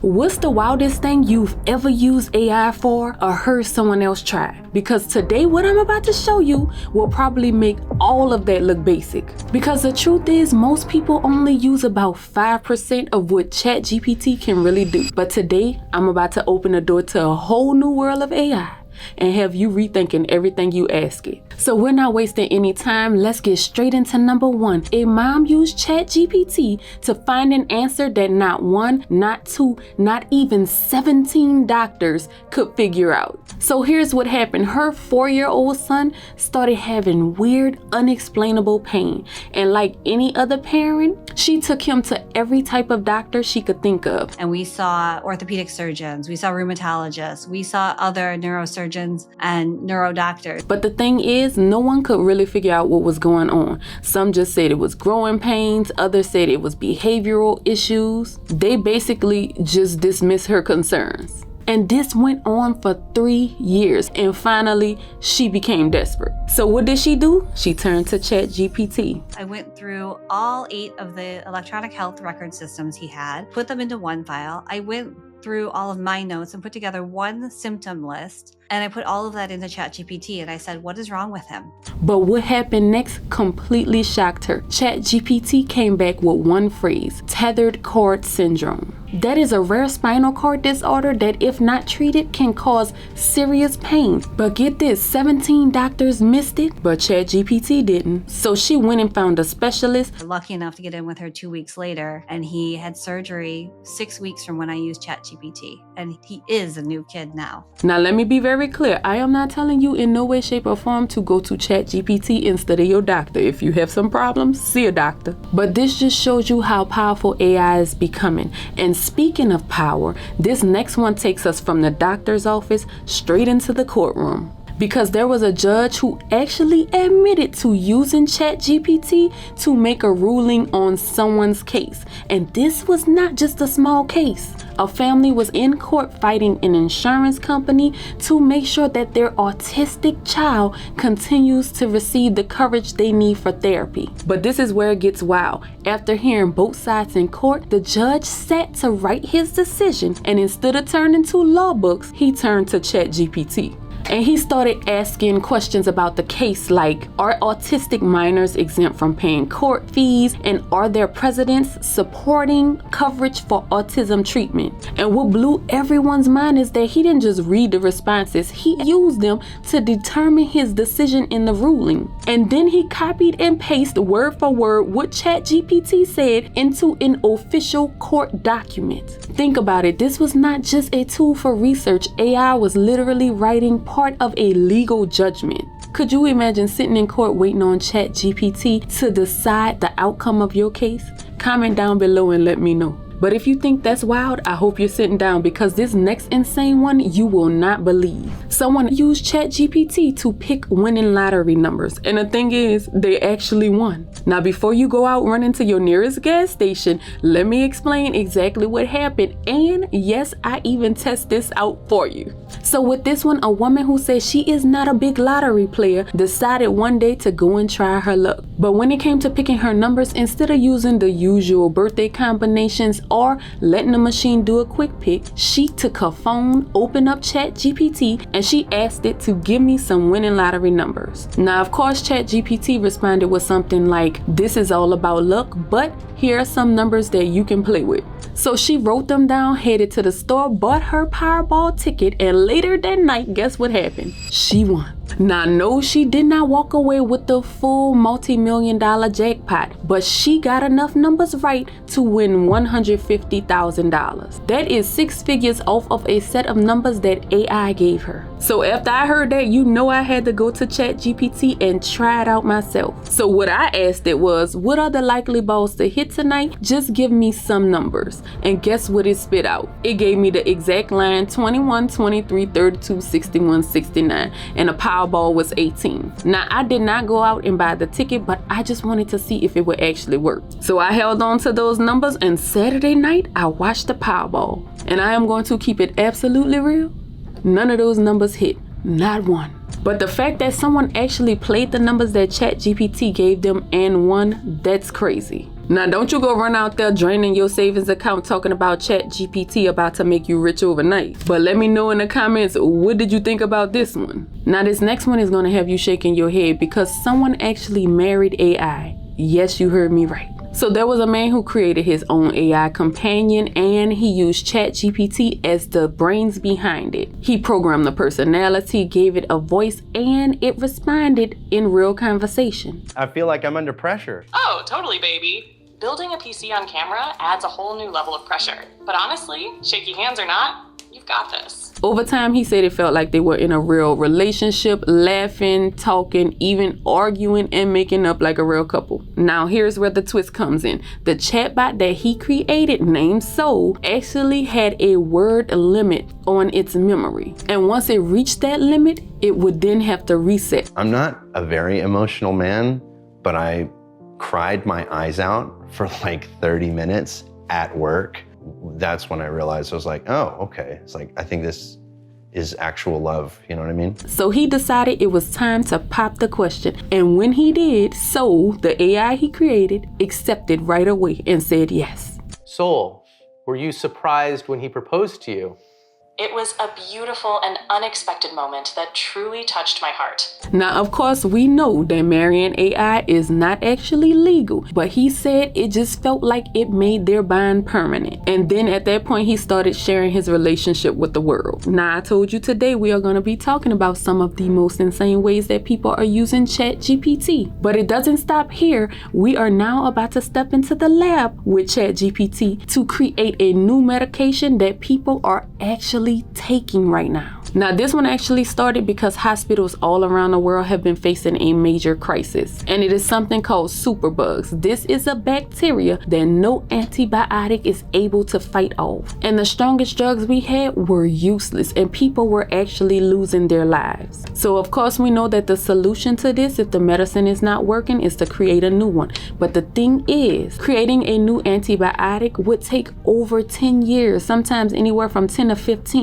What's the wildest thing you've ever used AI for or heard someone else try? Because today what I'm about to show you will probably make all of that look basic. Because the truth is, most people only use about 5% of what ChatGPT can really do. But today, I'm about to open the door to a whole new world of AI and have you rethinking everything you ask it. So we're not wasting any time. Let's get straight into number one. A mom used ChatGPT to find an answer that not one, not two, not even 17 doctors could figure out. So here's what happened. Her 4-year-old son started having weird, unexplainable pain. And like any other parent, she took him to every type of doctor she could think of. And we saw orthopedic surgeons, we saw rheumatologists, we saw other neurosurgeons and neurodoctors. But the thing is, no one could really figure out what was going on. Some just said it was growing pains, others said it was behavioral issues. They basically just dismissed her concerns. And this went on for 3 years, and finally she became desperate. So what did she do? She turned to ChatGPT. I went through all 8 of the electronic health record systems he had, put them into one file. I went through all of my notes and put together one symptom list, and I put all of that into ChatGPT, and I said, what is wrong with him? But what happened next completely shocked her. ChatGPT came back with one phrase: tethered cord syndrome. That is a rare spinal cord disorder that, if not treated, can cause serious pain. But get this, 17 doctors missed it, but ChatGPT didn't. So she went and found a specialist. Lucky enough to get in with her 2 weeks later, and he had surgery 6 weeks from when I used ChatGPT, and he is a new kid now. Now let me be very clear. I am not telling you in no way, shape, or form to go to ChatGPT instead of your doctor. If you have some problems, see a doctor. But this just shows you how powerful AI is becoming. And speaking of power, this next one takes us from the doctor's office straight into the courtroom. Because there was a judge who actually admitted to using ChatGPT to make a ruling on someone's case. And this was not just a small case. A family was in court fighting an insurance company to make sure that their autistic child continues to receive the coverage they need for therapy. But this is where it gets wild. After hearing both sides in court, the judge sat to write his decision, and instead of turning to law books, he turned to ChatGPT. And he started asking questions about the case, like, are autistic minors exempt from paying court fees? And are there precedents supporting coverage for autism treatment? And what blew everyone's mind is that he didn't just read the responses, he used them to determine his decision in the ruling. And then he copied and pasted word for word what ChatGPT said into an official court document. Think about it, this was not just a tool for research. AI was literally writing part of a legal judgment. Could you imagine sitting in court waiting on ChatGPT to decide the outcome of your case? Comment down below and let me know. But if you think that's wild, I hope you're sitting down, because this next insane one you will not believe. Someone used ChatGPT to pick winning lottery numbers, and the thing is, they actually won. Now before you go out running to your nearest gas station, let me explain exactly what happened, and yes, I even test this out for you. So with this one, a woman who says she is not a big lottery player decided one day to go and try her luck. But when it came to picking her numbers, instead of using the usual birthday combinations or letting the machine do a quick pick, she took her phone, opened up ChatGPT, and she asked it to give me some winning lottery numbers. Now, of course, ChatGPT responded with something like, this is all about luck, but here are some numbers that you can play with. So she wrote them down, headed to the store, bought her Powerball ticket, and later that night, guess what happened? She won. Now, no, she did not walk away with the full multi-million-dollar jackpot, but she got enough numbers right to win $150,000. That is 6 figures off of a set of numbers that AI gave her. So after I heard that, you know I had to go to ChatGPT and try it out myself. So what I asked it was, what are the likely balls to hit tonight? Just give me some numbers. And guess what it spit out? It gave me the exact line: 21, 23, 32, 61, 69, and a Powerball was 18. Now, I did not go out and buy the ticket, but I just wanted to see if it would actually work. So I held on to those numbers, and Saturday night, I watched the Powerball. And I am going to keep it absolutely real. None of those numbers hit. Not one. But the fact that someone actually played the numbers that ChatGPT gave them and won, that's crazy. Now, don't you go run out there draining your savings account talking about ChatGPT about to make you rich overnight. But let me know in the comments, what did you think about this one? Now, this next one is going to have you shaking your head because someone actually married AI. Yes, you heard me right. So there was a man who created his own AI companion and he used ChatGPT as the brains behind it. He programmed the personality, gave it a voice, and it responded in real conversation. I feel like I'm under pressure. Oh, totally, baby. Building a PC on camera adds a whole new level of pressure. But honestly, shaky hands or not, you've got this. Over time, he said it felt like they were in a real relationship, laughing, talking, even arguing and making up like a real couple. Now, here's where the twist comes in. The chatbot that he created, named Soul, actually had a word limit on its memory. And once it reached that limit, it would then have to reset. I'm not a very emotional man, but I cried my eyes out for like 30 minutes at work. That's when I realized, I was like, oh, okay. It's like, I think this is actual love, you know what I mean? So he decided it was time to pop the question. And when he did, Soul, the AI he created, accepted right away and said yes. Soul, were you surprised when he proposed to you? It was a beautiful and unexpected moment that truly touched my heart. Now, of course, we know that marrying AI is not actually legal, but he said it just felt like it made their bond permanent. And then at that point, he started sharing his relationship with the world. Now, I told you today we are going to be talking about some of the most insane ways that people are using ChatGPT. But it doesn't stop here. We are now about to step into the lab with ChatGPT to create a new medication that people are actually taking right now. Now, this one actually started because hospitals all around the world have been facing a major crisis, and it is something called superbugs. This is a bacteria that no antibiotic is able to fight off, and the strongest drugs we had were useless, and people were actually losing their lives. So of course we know that the solution to this, if the medicine is not working, is to create a new one. But the thing is, creating a new antibiotic would take over 10 years, sometimes anywhere from 10 to 15.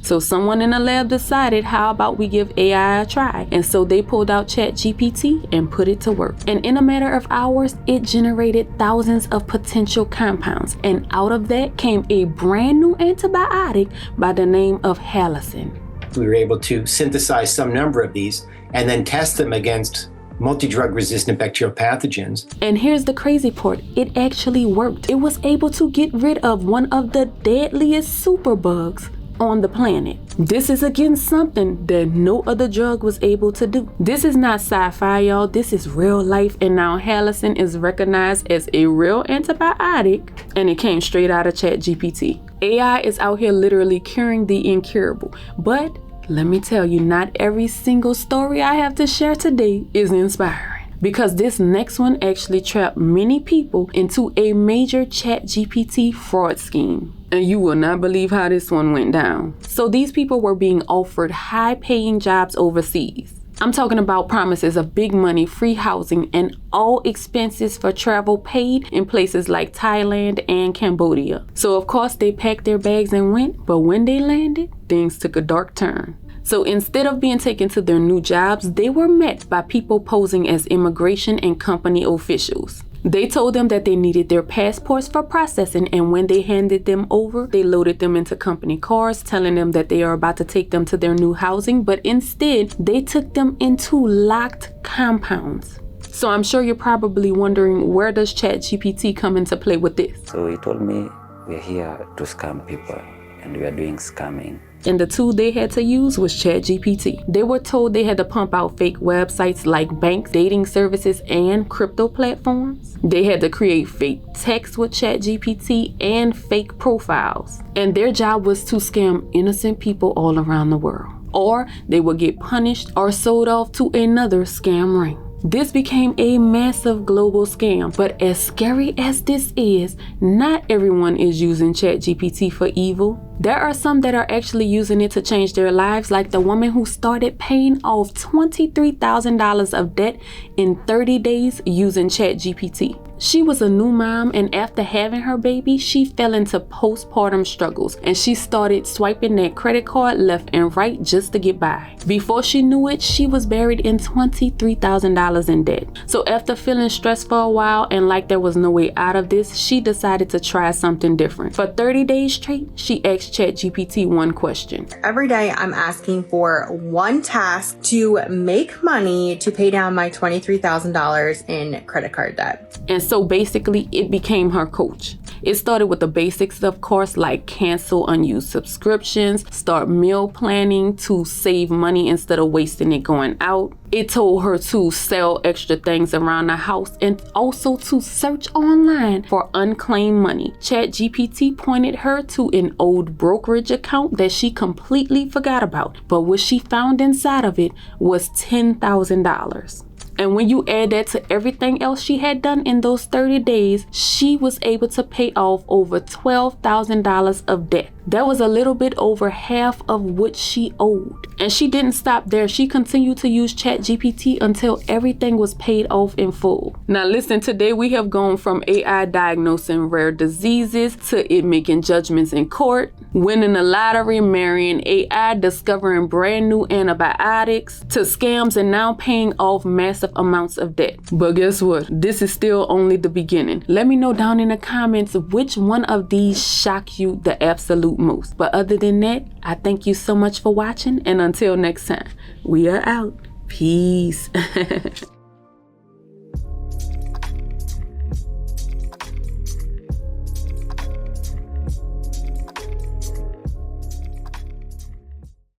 So someone in the lab decided, how about we give AI a try? And so they pulled out ChatGPT and put it to work. And in a matter of hours, it generated thousands of potential compounds. And out of that came a brand new antibiotic by the name of halicin. We were able to synthesize some number of these and then test them against multi-drug resistant bacterial pathogens. And here's the crazy part, it actually worked. It was able to get rid of one of the deadliest superbugs on the planet. This is again something that no other drug was able to do. This is not sci-fi, y'all. This is real life, and now halicin is recognized as a real antibiotic, and it came straight out of ChatGPT. AI is out here literally curing the incurable. But let me tell you, not every single story I have to share today is inspiring, because this next one actually trapped many people into a major ChatGPT fraud scheme. And you will not believe how this one went down. So these people were being offered high-paying jobs overseas. I'm talking about promises of big money, free housing, and all expenses for travel paid in places like Thailand and Cambodia. So of course they packed their bags and went, but when they landed, things took a dark turn. So instead of being taken to their new jobs, they were met by people posing as immigration and company officials. They told them that they needed their passports for processing, and when they handed them over, they loaded them into company cars, telling them that they are about to take them to their new housing, but instead, they took them into locked compounds. So I'm sure you're probably wondering, where does ChatGPT come into play with this? So he told me, we're here to scam people, and we are doing scamming. And the tool they had to use was ChatGPT. They were told they had to pump out fake websites like banks, dating services, and crypto platforms. They had to create fake text with ChatGPT and fake profiles. And their job was to scam innocent people all around the world. Or they would get punished or sold off to another scam ring. This became a massive global scam, but as scary as this is, not everyone is using ChatGPT for evil. There are some that are actually using it to change their lives, like the woman who started paying off $23,000 of debt in 30 days using ChatGPT. She was a new mom, and after having her baby, she fell into postpartum struggles, and she started swiping that credit card left and right just to get by. Before she knew it, she was buried in $23,000 in debt. So after feeling stressed for a while and like there was no way out of this, she decided to try something different. For 30 days straight, she asked ChatGPT one question. Every day I'm asking for one task to make money to pay down my $23,000 in credit card debt. And so basically it became her coach. It started with the basics, of course, like cancel unused subscriptions, start meal planning to save money instead of wasting it going out. It told her to sell extra things around the house and also to search online for unclaimed money. ChatGPT pointed her to an old brokerage account that she completely forgot about, but what she found inside of it was $10,000. And when you add that to everything else she had done in those 30 days, she was able to pay off over $12,000 of debt. That was a little bit over half of what she owed. And she didn't stop there. She continued to use ChatGPT until everything was paid off in full. Now listen, today we have gone from AI diagnosing rare diseases to it making judgments in court, winning the lottery, marrying AI, discovering brand new antibiotics, to scams and now paying off massive amounts of debt. But guess what? This is still only the beginning. Let me know down in the comments which one of these shocked you the absolute most. But other than that, I thank you so much for watching, and until next time, we are out. Peace.